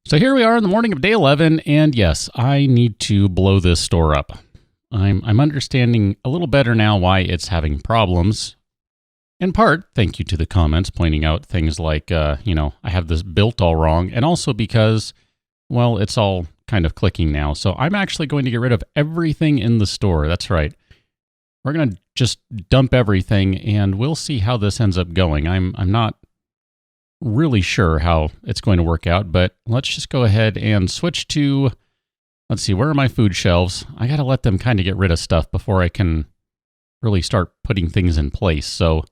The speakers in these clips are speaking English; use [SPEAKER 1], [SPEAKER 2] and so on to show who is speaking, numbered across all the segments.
[SPEAKER 1] So here we are in the morning of day 11, and yes, I need to blow this store up. I'm understanding a little better now why it's having problems. In part, thank you to the comments pointing out things like, I have this built all wrong, and also because, well, it's all kind of clicking now. So I'm actually going to get rid of everything in the store. That's right. We're going to just dump everything, and we'll see how this ends up going. I'm not really sure how it's going to work out, but let's just go ahead and switch to, let's see, where are my food shelves? I got to let them kind of get rid of stuff before I can really start putting things in place. So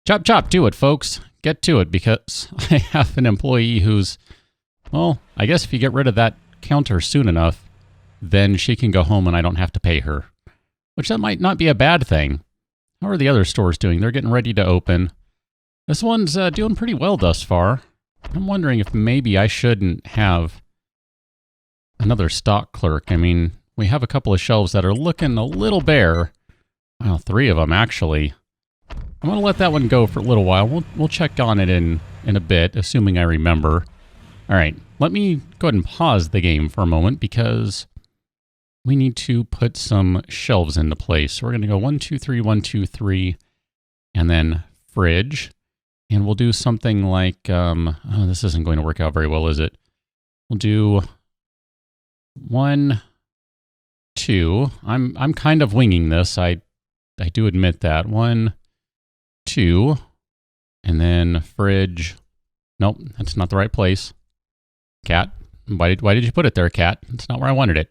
[SPEAKER 1] chop, chop, do it, folks. Get to it, because I have an employee who's, well, I guess if you get rid of that counter soon enough, then she can go home and I don't have to pay her, which that might not be a bad thing. How are the other stores doing? They're getting ready to open. This one's doing pretty well thus far. I'm wondering if maybe I shouldn't have another stock clerk. I mean, we have a couple of shelves that are looking a little bare. Well, 3 of them, actually. I'm going to let that one go for a little while. We'll check on it in a bit, assuming I remember. All right, let me go ahead and pause the game for a moment because we need to put some shelves into place. So we're going to go 1, 2, 3, 1, 2, 3, and then fridge. And we'll do something like, this isn't going to work out very well, is it? We'll do 1, 2. I'm kind of winging this. I do admit that. 1, 2, and then fridge. Nope, that's not the right place. Cat, why did you put it there, cat? That's not where I wanted it.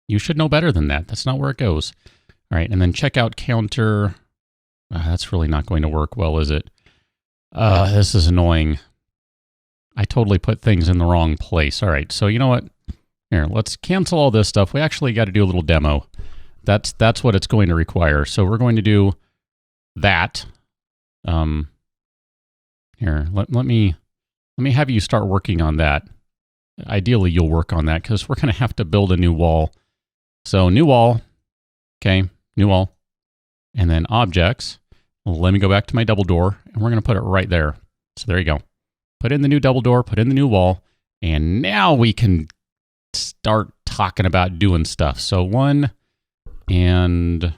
[SPEAKER 1] You should know better than that. That's not where it goes. All right, and then checkout counter. That's really not going to work well, is it? This is annoying. I totally put things in the wrong place. All right, so you know what? Here, let's cancel all this stuff. We actually got to do a little demo. That's what it's going to require. So we're going to do that. Here, let me have you start working on that. Ideally, you'll work on that because we're going to have to build a new wall. So new wall. Okay, new wall. And then objects. Well, let me go back to my double door, and we're going to put it right there. So there you go. Put in the new double door, put in the new wall, and now we can start talking about doing stuff. So 1, and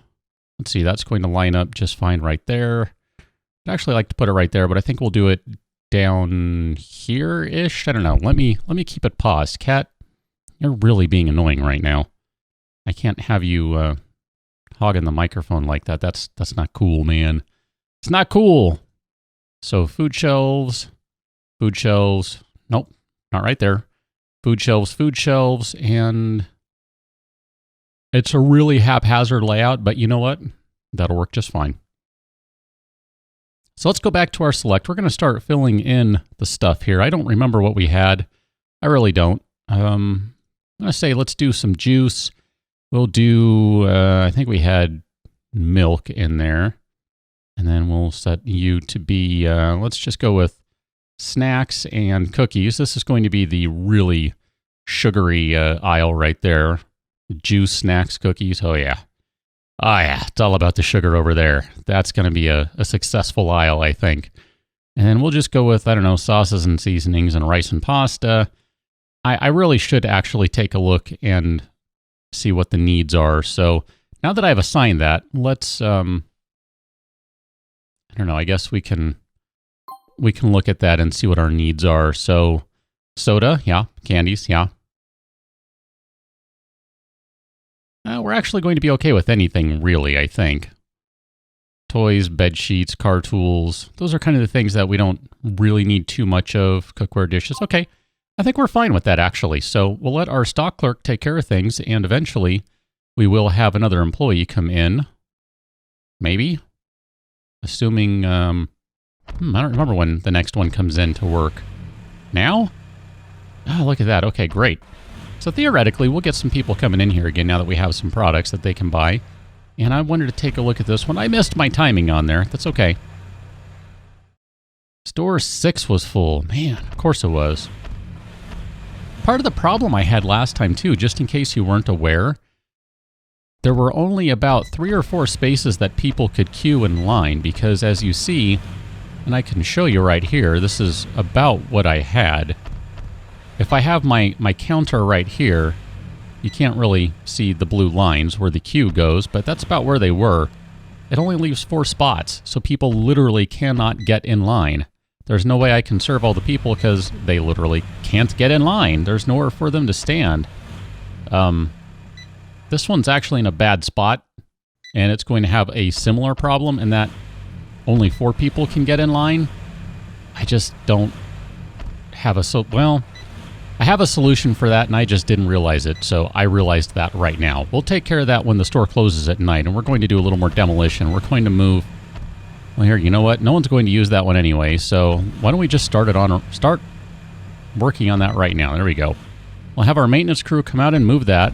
[SPEAKER 1] let's see, that's going to line up just fine right there. I'd actually like to put it right there, but I think we'll do it down here-ish. I don't know. Let me keep it paused. Cat, you're really being annoying right now. I can't have you hogging the microphone like that. That's not cool, man. It's not cool. So food shelves. Nope, not right there. Food shelves, and it's a really haphazard layout, but you know what? That'll work just fine. So let's go back to our select. We're going to start filling in the stuff here. I don't remember what we had. I really don't. I'm going to say let's do some juice. We'll do, I think we had milk in there. And then we'll set you to be, let's just go with snacks and cookies. This is going to be the really sugary aisle right there. Juice, snacks, cookies. Oh, yeah. Oh, yeah. It's all about the sugar over there. That's going to be a successful aisle, I think. And then we'll just go with, I don't know, sauces and seasonings and rice and pasta. I really should actually take a look and see what the needs are. So now that I've assigned that, let's, I don't know, I guess we can look at that and see what our needs are. So soda, yeah. Candies, yeah. We're actually going to be okay with anything, really, I think. Toys, bed sheets, car tools. Those are kind of the things that we don't really need too much of. Cookware, dishes. Okay, I think we're fine with that, actually. So we'll let our stock clerk take care of things, and eventually we will have another employee come in. Maybe. Assuming, I don't remember when the next one comes in to work. Now? Oh, look at that. Okay, great. So theoretically, we'll get some people coming in here again now that we have some products that they can buy. And I wanted to take a look at this one. I missed my timing on there. That's okay. Store 6 was full. Man, of course it was. Part of the problem I had last time, too, just in case you weren't aware, there were only about 3 or 4 spaces that people could queue in line because, as you see, and I can show you right here, this is about what I had. if I have my counter right here, you can't really see the blue lines where the queue goes, but that's about where they were. It only leaves 4 spots, so people literally cannot get in line. There's no way I can serve all the people because they literally can't get in line. There's nowhere for them to stand. This one's actually in a bad spot, and it's going to have a similar problem in that only 4 people can get in line. I just don't have I have a solution for that, and I just didn't realize it, so I realized that right now. We'll take care of that when the store closes at night, and we're going to do a little more demolition. We're going to move... Well, here, you know what? No one's going to use that one anyway, so why don't we just start working on that right now. There we go. We'll have our maintenance crew come out and move that,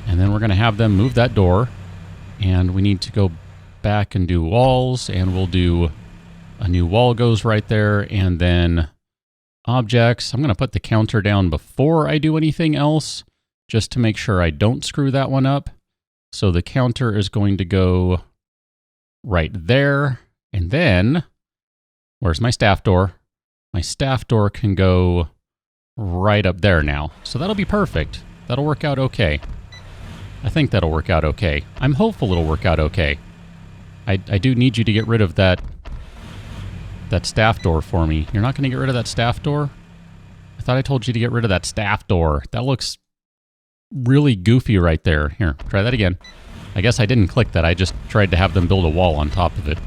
[SPEAKER 1] and then we're going to have them move that door, and we need to go back and do walls, and we'll do a new wall goes right there, and then objects. I'm going to put the counter down before I do anything else, just to make sure I don't screw that one up. So the counter is going to go right there, and then, where's my staff door? My staff door can go right up there now. So that'll be perfect. That'll work out okay. I think that'll work out okay. I'm hopeful it'll work out okay. I do need you to get rid of that staff door for me. You're not going to get rid of that staff door? I thought I told you to get rid of that staff door. That looks really goofy right there. Here, try that again. I guess I didn't click that. I just tried to have them build a wall on top of it,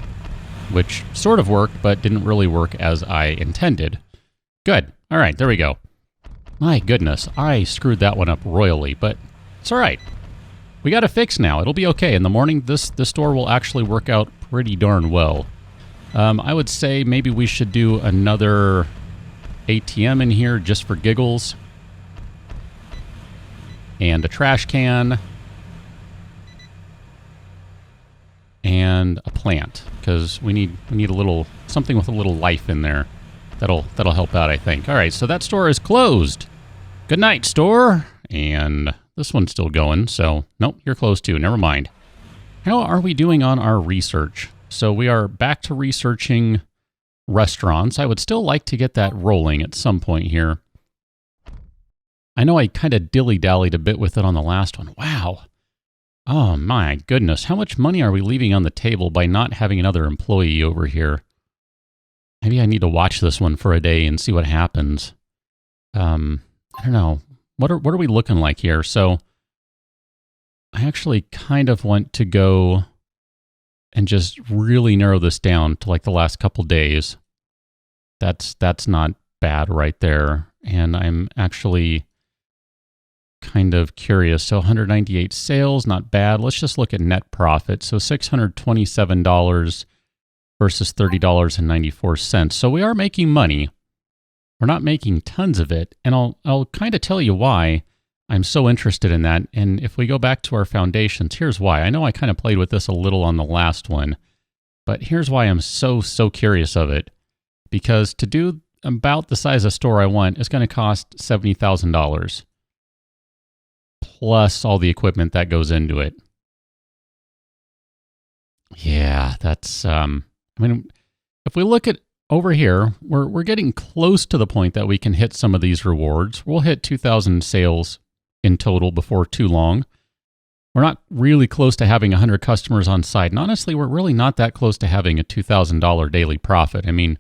[SPEAKER 1] which sort of worked, but didn't really work as I intended. Good. All right, there we go. My goodness, I screwed that one up royally, but it's all right. We got it fixed now. It'll be okay. In the morning, this store will actually work out pretty darn well. I would say maybe we should do another ATM in here just for giggles. And a trash can. And a plant, because we need a little something with a little life in there. That'll help out, I think. All right, so that store is closed. Good night, store. And this one's still going, so nope, you're closed too. Never mind. How are we doing on our research? So we are back to researching restaurants. I would still like to get that rolling at some point here. I know I kind of dilly-dallied a bit with it on the last one. Wow. Oh my goodness. How much money are we leaving on the table by not having another employee over here? Maybe I need to watch this one for a day and see what happens. I don't know. What are we looking like here? So I actually kind of want to go and just really narrow this down to like the last couple days. That's not bad right there. And I'm actually kind of curious. So 198 sales, not bad. Let's just look at net profit. So $627 versus $30.94. So we are making money. We're not making tons of it. And I'll kind of tell you why I'm so interested in that. And if we go back to our foundations, here's why. I know I kind of played with this a little on the last one, but here's why I'm so curious of it. Because to do about the size of store I want is going to cost $70,000 plus all the equipment that goes into it. Yeah, that's, I mean, if we look at over here, we're getting close to the point that we can hit some of these rewards. We'll hit 2,000 sales in total before too long. We're not really close to having 100 customers on site. And honestly, we're really not that close to having a $2,000 daily profit. I mean,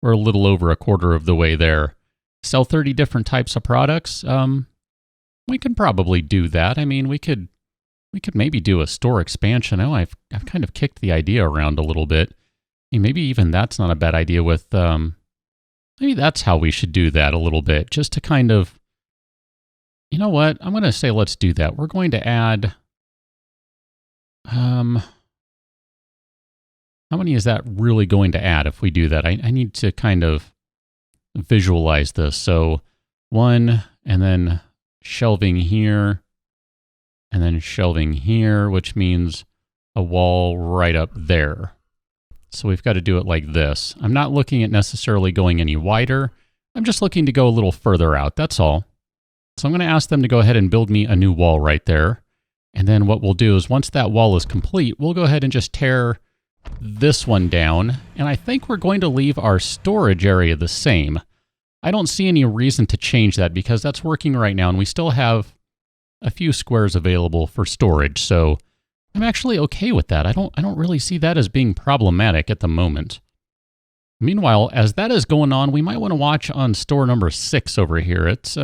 [SPEAKER 1] we're a little over a quarter of the way there. Sell 30 different types of products. We could probably do that. I mean, we could maybe do a store expansion. Oh, I've kind of kicked the idea around a little bit. I mean, maybe even that's not a bad idea with, maybe that's how we should do that a little bit, just to kind of, you know what? I'm going to say let's do that. We're going to add, how many is that really going to add if we do that? I need to kind of visualize this. So 1, and then shelving here, and then shelving here, which means a wall right up there. So we've got to do it like this. I'm not looking at necessarily going any wider. I'm just looking to go a little further out. That's all. So I'm going to ask them to go ahead and build me a new wall right there. And then what we'll do is once that wall is complete, we'll go ahead and just tear this one down. And I think we're going to leave our storage area the same. I don't see any reason to change that because that's working right now, and we still have a few squares available for storage, so I'm actually okay with that. I don't really see that as being problematic at the moment. Meanwhile, as that is going on, we might want to watch on store number 6 over here. It's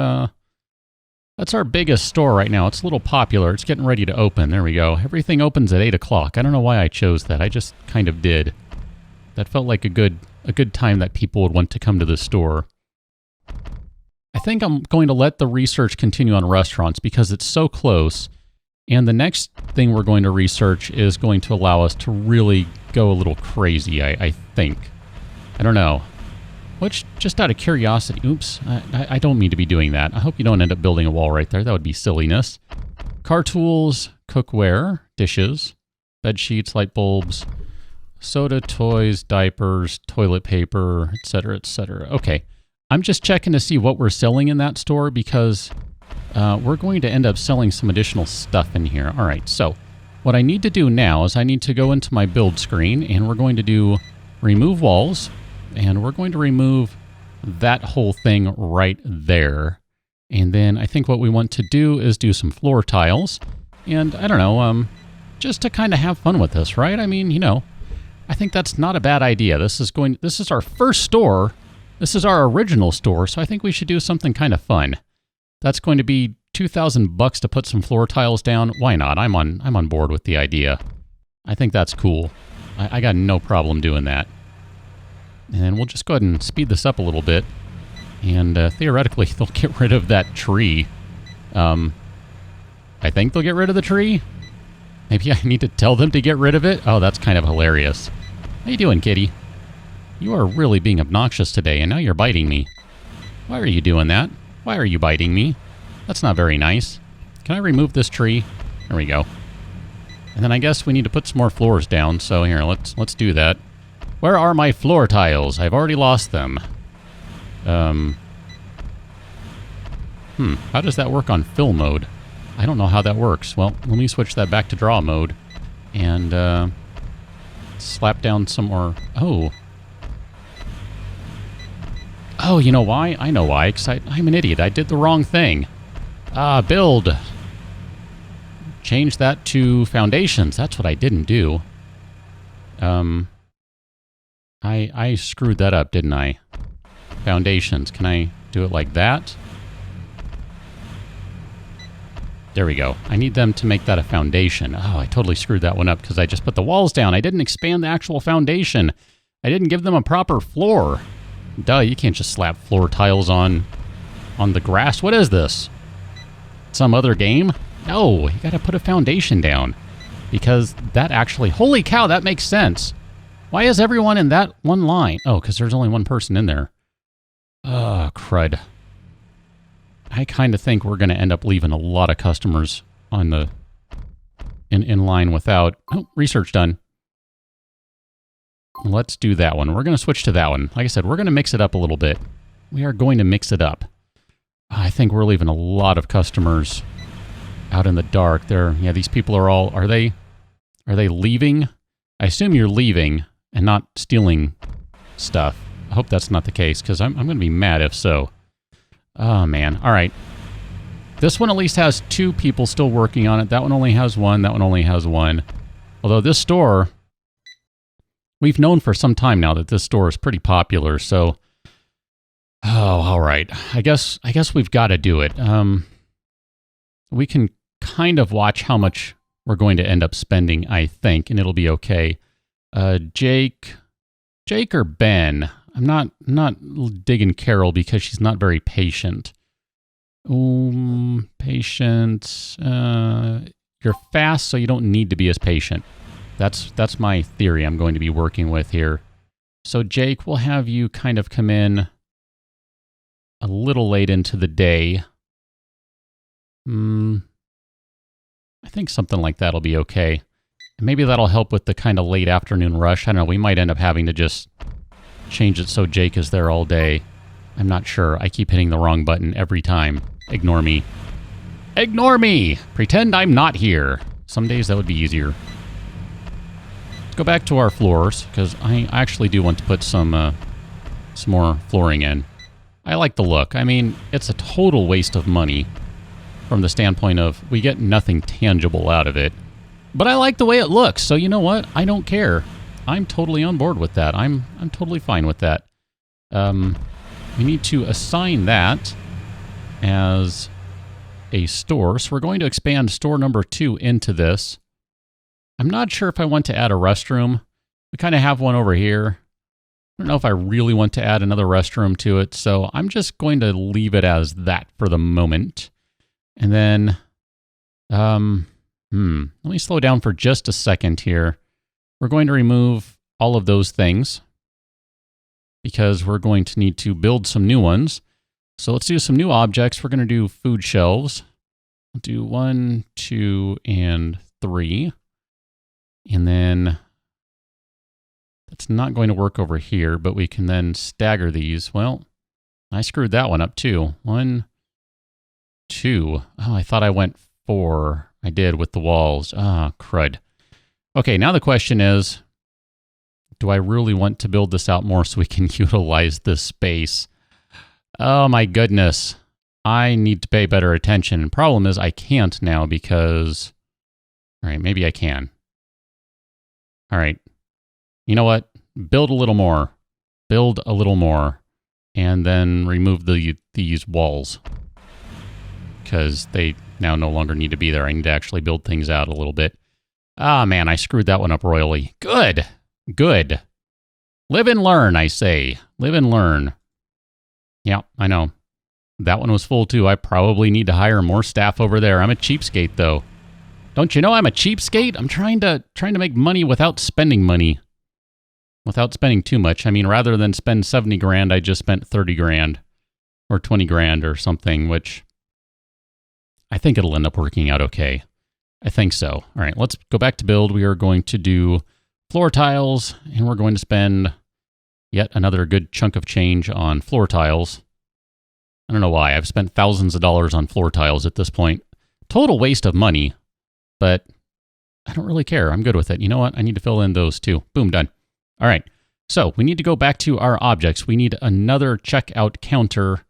[SPEAKER 1] that's our biggest store right now. It's a little popular. It's getting ready to open. There we go. Everything opens at 8 o'clock. I don't know why I chose that. I just kind of did. That felt like a good time that people would want to come to the store. I think I'm going to let the research continue on restaurants because it's so close. And the next thing we're going to research is going to allow us to really go a little crazy, I think. I don't know. Which, just out of curiosity, oops, I don't mean to be doing that. I hope you don't end up building a wall right there. That would be silliness. Car tools, cookware, dishes, bed sheets, light bulbs, soda, toys, diapers, toilet paper, etc., etc. Okay, I'm just checking to see what we're selling in that store because we're going to end up selling some additional stuff in here. All right, so what I need to do now is I need to go into my build screen, and we're going to do remove walls. And we're going to remove that whole thing right there. And then I think what we want to do is do some floor tiles. And I don't know, just to kind of have fun with this, right? I mean, you know, I think that's not a bad idea. This is our first store. This is our original store, so I think we should do something kind of fun. That's going to be $2,000 to put some floor tiles down. Why not? I'm on board with the idea. I think that's cool. I got no problem doing that. And we'll just go ahead and speed this up a little bit. And theoretically, they'll get rid of that tree. I think they'll get rid of the tree. Maybe I need to tell them to get rid of it. Oh, that's kind of hilarious. How you doing, kitty? You are really being obnoxious today, and now you're biting me. Why are you doing that? Why are you biting me? That's not very nice. Can I remove this tree? There we go. And then I guess we need to put some more floors down. So here, let's do that. Where are my floor tiles? I've already lost them. How does that work on fill mode? I don't know how that works. Well, let me switch that back to draw mode. And, slap down some more... Oh, you know why? I know why, because I'm an idiot. I did the wrong thing. Build. Change that to foundations. That's what I didn't do. I screwed that up, didn't I? Foundations. Can I do it like that? There we go. I need them to make that a foundation. Oh, I totally screwed that one up because I just put the walls down. I didn't expand the actual foundation. I didn't give them a proper floor. Duh, you can't just slap floor tiles on the grass. What is this? Some other game? No, you gotta put a foundation down. Because that actually... Holy cow, that makes sense. Why is everyone in that one line? Oh, because there's only one person in there. Oh, crud. I kind of think we're going to end up leaving a lot of customers on the in line without... Oh, research done. Let's do that one. We're going to switch to that one. Like I said, we're going to mix it up a little bit. We are going to mix it up. I think we're leaving a lot of customers out in the dark. Yeah, these people are all... Are they leaving? I assume you're leaving and not stealing stuff. I hope that's not the case, because I'm going to be mad if so. Oh, man. All right. This one at least has 2 people still working on it. That one only has 1. That one only has 1. Although this store, we've known for some time now that this store is pretty popular, so... Oh, all right. I guess we've got to do it. We can kind of watch how much we're going to end up spending, I think, and it'll be okay. Jake or Ben? I'm not digging Carol because she's not very patient. Patience. You're fast, so you don't need to be as patient. That's my theory I'm going to be working with here. So Jake, we'll have you kind of come in a little late into the day. I think something like that'll be okay. And maybe that'll help with the kind of late afternoon rush. I don't know, we might end up having to just change it so Jake is there all day. I'm not sure. I keep hitting the wrong button every time. Ignore me. Ignore me! Pretend I'm not here. Some days that would be easier. Let's go back to our floors, because I actually do want to put some more flooring in. I like the look. I mean, it's a total waste of money from the standpoint of we get nothing tangible out of it. But I like the way it looks, so you know what? I don't care. I'm totally on board with that. I'm totally fine with that. We need to assign that as a store. So we're going to expand store number 2 into this. I'm not sure if I want to add a restroom. We kind of have one over here. I don't know if I really want to add another restroom to it, so I'm just going to leave it as that for the moment. And then, let me slow down for just a second here. We're going to remove all of those things because we're going to need to build some new ones. So let's do some new objects. We're going to do food shelves. We'll do 1, 2, and 3. And then it's not going to work over here, but we can then stagger these. Well, I screwed that one up too. 1, 2. Oh, I thought I went 4. I did with the walls. Ah, crud. Okay, now the question is, do I really want to build this out more so we can utilize this space? Oh my goodness. I need to pay better attention. Problem is I can't now because... All right, maybe I can. All right. You know what? Build a little more. Build a little more. And then remove these walls. Because they now no longer need to be there. I need to actually build things out a little bit. Ah, man, I screwed that one up royally. Good. Good. Live and learn, I say. Live and learn. Yeah, I know. That one was full, too. I probably need to hire more staff over there. I'm a cheapskate, though. Don't you know I'm a cheapskate? I'm trying to make money without spending money. Without spending too much. I mean, rather than spend 70 grand, I just spent 30 grand. Or 20 grand or something, which I think it'll end up working out okay. I think so. All right, let's go back to build. We are going to do floor tiles, and we're going to spend yet another good chunk of change on floor tiles. I don't know why. I've spent thousands of dollars on floor tiles at this point. Total waste of money, but I don't really care. I'm good with it. You know what? I need to fill in those too. Boom, done. All right, so we need to go back to our objects. We need another checkout counter.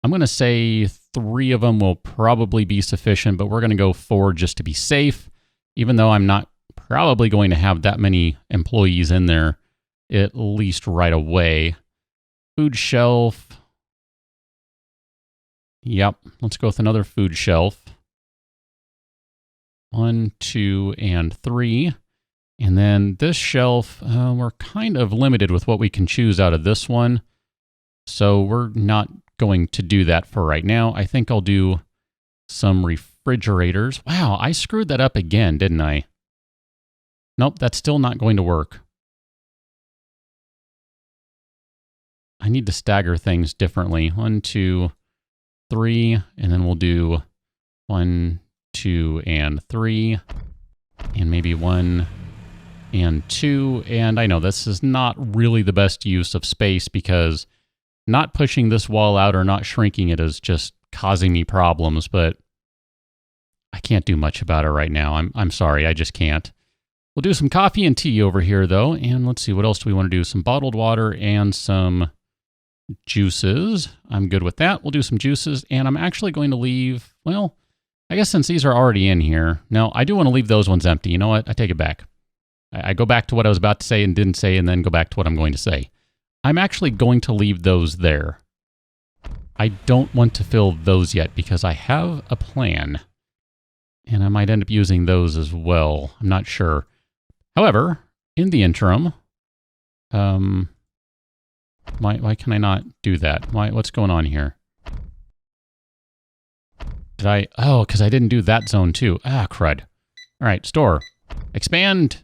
[SPEAKER 1] I'm going to say 3 of them will probably be sufficient, but we're going to go 4 just to be safe, even though I'm not probably going to have that many employees in there, at least right away. Food shelf. Yep, let's go with another food shelf. 1, 2, and 3. And then this shelf, we're kind of limited with what we can choose out of this one. So we're not going to do that for right now. I think I'll do some refrigerators. Wow, I screwed that up again, didn't I? Nope, that's still not going to work. I need to stagger things differently. 1, 2, 3, and then we'll do 1, 2, and 3, and maybe 1 and 2. And I know this is not really the best use of space because not pushing this wall out or not shrinking it is just causing me problems, but I can't do much about it right now. I'm sorry, I just can't. We'll do some coffee and tea over here, though, and let's see, what else do we want to do? Some bottled water and some juices. I'm good with that. We'll do some juices, and I'm actually going to leave, well, I guess since these are already in here, no, I do want to leave those ones empty. You know what? I take it back. I go back to what I was about to say and didn't say, and then go back to what I'm going to say. I'm actually going to leave those there. I don't want to fill those yet because I have a plan. And I might end up using those as well. I'm not sure. However, in the interim, why can I not do that? What's going on here? Oh, because I didn't do that zone too. Ah, crud. All right, store. Expand.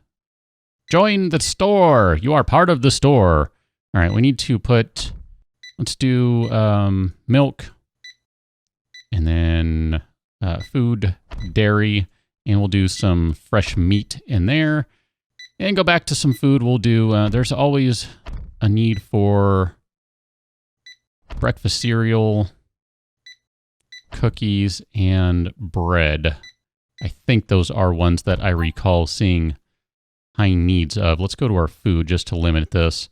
[SPEAKER 1] Join the store. You are part of the store. All right, we need to put, let's do milk, and then food, dairy, and we'll do some fresh meat in there. And go back to some food. We'll do, there's always a need for breakfast cereal, cookies, and bread. I think those are ones that I recall seeing high needs of. Let's go to our food just to limit this.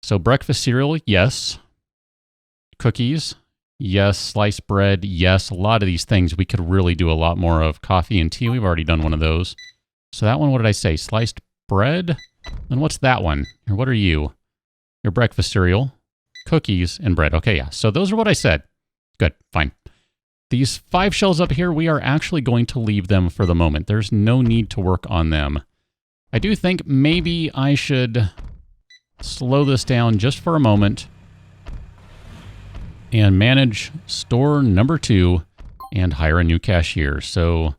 [SPEAKER 1] So breakfast cereal, yes. Cookies. Yes. Sliced bread. Yes. A lot of these things we could really do a lot more of. Coffee and tea. We've already done one of those. So that one, what did I say? Sliced bread? And what's that one? Or what are you? Your breakfast cereal. Cookies and bread. Okay, yeah. So those are what I said. Good. Fine. These 5 shells up here, we are actually going to leave them for the moment. There's no need to work on them. I do think maybe I should slow this down just for a moment and manage store number 2 and hire a new cashier. So,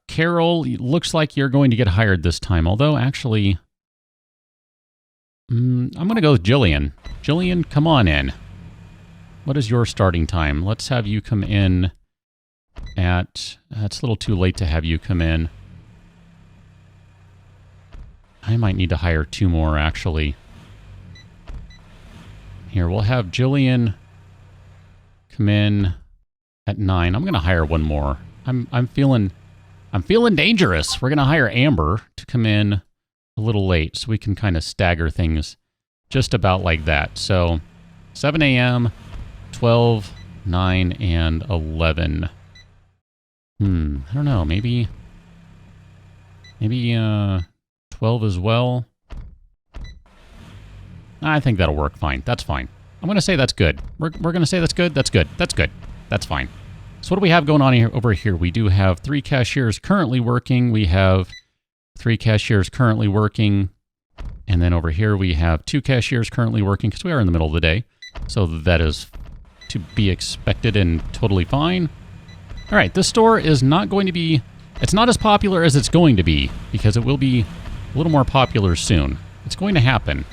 [SPEAKER 1] Carol, looks like you're going to get hired this time. Although, actually, I'm going to go with Jillian. Jillian, come on in. What is your starting time? Let's have you come in at... it's a little too late to have you come in. I might need to hire 2 more, actually. Here, we'll have Jillian come in at 9. I'm going to hire 1 more. I'm feeling dangerous. We're going to hire Amber to come in a little late so we can kind of stagger things just about like that. So 7 a.m., 12, 9, and 11. I don't know. Maybe 12 as well. I think that'll work fine. That's fine. I'm going to say that's good. We're going to say that's good. That's good. That's good. That's fine. So what do we have going on here, over here? We do have 3 cashiers currently working. We have 3 cashiers currently working. And then over here we have 2 cashiers currently working because we are in the middle of the day. So that is to be expected and totally fine. All right, this store is not going to be... it's not as popular as it's going to be because it will be a little more popular soon. It's going to happen.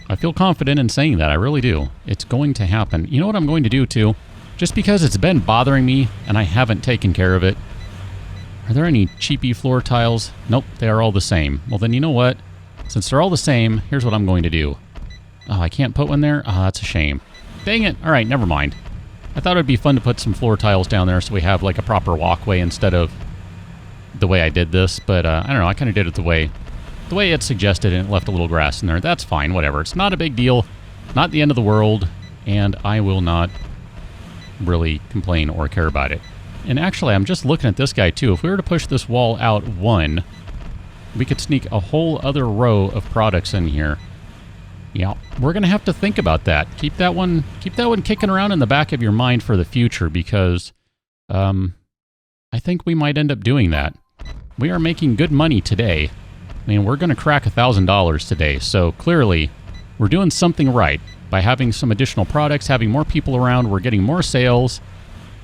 [SPEAKER 1] I feel confident in saying that. I really do. It's going to happen. You know what I'm going to do, too? Just because it's been bothering me and I haven't taken care of it. Are there any cheapy floor tiles? Nope, they are all the same. Well, then you know what? Since they're all the same, here's what I'm going to do. Oh, I can't put one there? Ah, that's a shame. Dang it. All right, never mind. I thought it would be fun to put some floor tiles down there so we have like a proper walkway instead of the way I did this. But I don't know, I kind of did it the way it suggested and it left a little grass in there. That's fine, whatever. It's not a big deal. Not the end of the world. And I will not really complain or care about it. And actually, I'm just looking at this guy too. If we were to push this wall out 1, we could sneak a whole other row of products in here. Yeah, we're going to have to think about that. Keep that one kicking around in the back of your mind for the future because I think we might end up doing that. We are making good money today. I mean, we're going to crack $1,000 today, so clearly we're doing something right. By having some additional products, having more people around, we're getting more sales,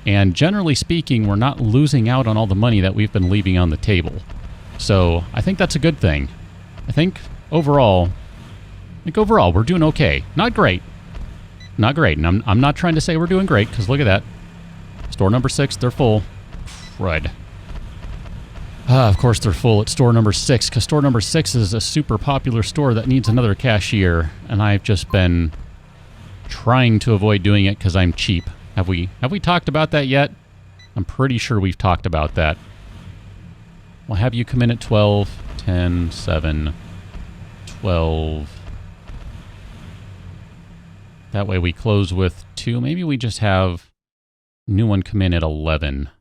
[SPEAKER 1] and generally speaking, we're not losing out on all the money that we've been leaving on the table. So I think that's a good thing. I think overall, we're doing okay. Not great. Not great. And I'm not trying to say we're doing great, because look at that. Store number 6, they're full. Crud. Of course they're full at store number 6, because store number 6 is a super popular store that needs another cashier, and I've just been trying to avoid doing it because I'm cheap. Have we talked about that yet? I'm pretty sure we've talked about that. We'll have you come in at 12, 10, 7, 12. That way we close with 2. Maybe we just have new one come in at 11. I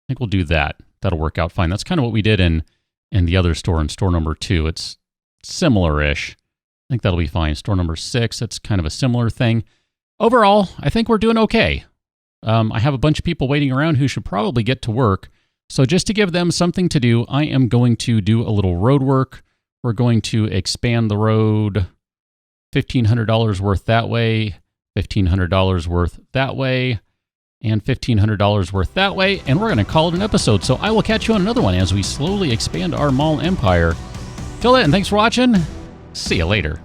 [SPEAKER 1] think we'll do that. That'll work out fine. That's kind of what we did in the other store, in store number 2. It's similar-ish. I think that'll be fine. Store number 6, it's kind of a similar thing. Overall, I think we're doing okay. I have a bunch of people waiting around who should probably get to work. So just to give them something to do, I am going to do a little road work. We're going to expand the road $1,500 worth that way, $1,500 worth that way, and $1,500 worth that way, and we're going to call it an episode. So I will catch you on another one as we slowly expand our mall empire. Till then, thanks for watching. See you later.